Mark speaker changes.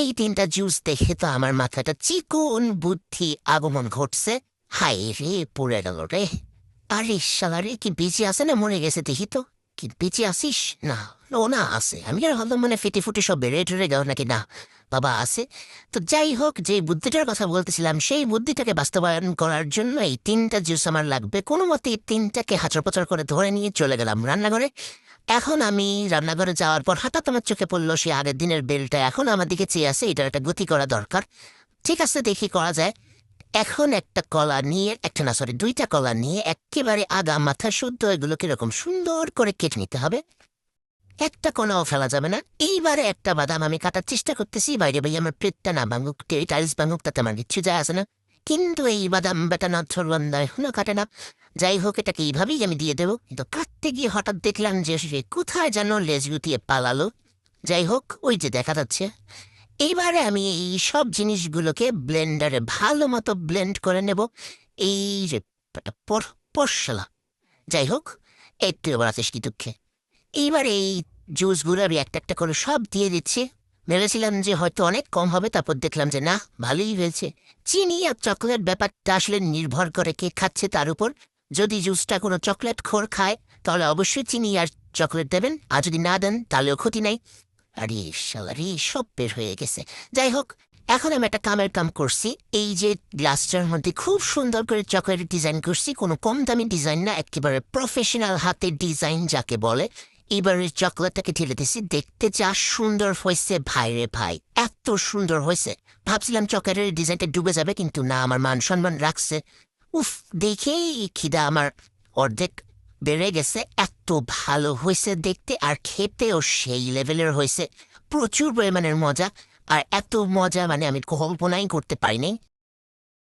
Speaker 1: এই ৩টা জুস দেখে তো আমার মাথাটা চিকন বুদ্ধি আগমন ঘটছে। হায় রে, পড়ে গেল রে। আরে শালারে, কি বেঁচে আছে না মরে গেছে দেখি তো। কি বেঁচে আসিস? না, ও না আছে। আমি আর ভাবলাম মানে ফেটে ফুটে সব বেড়ে টেরে গেল নাকি। না, বাবা আছে। তো যাই হোক, যে বুদ্ধিটার কথা বলতেছিলাম সেই বুদ্ধিটাকে বাস্তবায়ন করার জন্য এই ৩টা জুস আমার লাগবে। কোনো মতে এই ৩টাকে হাচড় করে ধরে নিয়ে চলে গেলাম রান্নাঘরে। এখন আমি রান্নাঘরে যাওয়ার পর হঠাৎ আমার চোখে পড়লো সেই আগের দিনের বেলটা এখন আমার দিকে চেয়ে আছে। এটার একটা গতি করা দরকার। ঠিক আছে, দেখি করা যায়। এখন একটা কলা নিয়ে, একটা না সরি ২টা কলা নিয়ে একেবারে আগা মাথা শুদ্ধ এগুলো কিরকম সুন্দর করে কেটে নিতে হবে। একটা কোনাও ফেলা যাবে না। এইবারে একটা বাদাম আমি কাটার চেষ্টা করতেছি। বাইরে ভাই আমার প্লেটটা না ভাঙুক, টাইলস ভাঙুক, তাতে আমার কিচ্ছু যায় আসে না। কিন্তু এই বাদাম বেটা না থরবান্দায় এখনো কাটে না। যাই হোক, এটাকে এইভাবেই আমি দিয়ে দেবো। কিন্তু কাটতে গিয়ে হঠাৎ দেখলাম যে সে কোথায় যেন লেজ গুটিয়ে পালালো। যাই হোক, ওই যে দেখা যাচ্ছে। এইবারে আমি এই সব জিনিসগুলোকে ব্লেন্ডারে ভালো মতো ব্লেন্ড করে নেব। এই যে পশলা। যাই হোক, একটু এবার আছিস কি দুঃখে। এইবার এই জুসগুলো আমি একটা একটা করে সব দিয়ে দিচ্ছি। ভেবেছিলাম যে হয়তো অনেক কম হবে, তারপর দেখলাম যে না, ভালোই হয়েছে। চিনি আর চকলেট ব্যাপারটা আসলে নির্ভর করে কে খাচ্ছে তার উপর। যদি জুসটা কোনো চকলেট খোর খায় তাহলে অবশ্যই চিনি আর চকলেট দেবেন, আর যদি না দেন তাহলেও ক্ষতি নাই। আরে শালারে, সব বের হয়ে গেছে। যাই হোক, এখন আমি একটা কামের কাম করছি। এই যে গ্লাসটার মধ্যে খুব সুন্দর করে চকলেট ডিজাইন করছি, কোনো কম দামি ডিজাইন না, একেবারে প্রফেশনাল হাতের ডিজাইন যাকে বলে। এবারে চকলেটটাকে ঢেলে দিছি। দেখতে যা সুন্দর হয়েছে ভাই রে ভাই, এত সুন্দর হয়েছে। ভাবছিলাম চকলেটের ডিজাইনটা ডুবে যাবে, কিন্তু না, আমার মান সম্মান রাখছে। উফ, দেখেই খিদা আমার অর্ধেক বেড়ে গেছে। এত ভালো হয়েছে দেখতে, আর খেতেও সেই লেভেলের হয়েছে। প্রচুর পরিমাণের মজা। আর এত মজা মানে আমি কল্পনাই করতে পারিনি।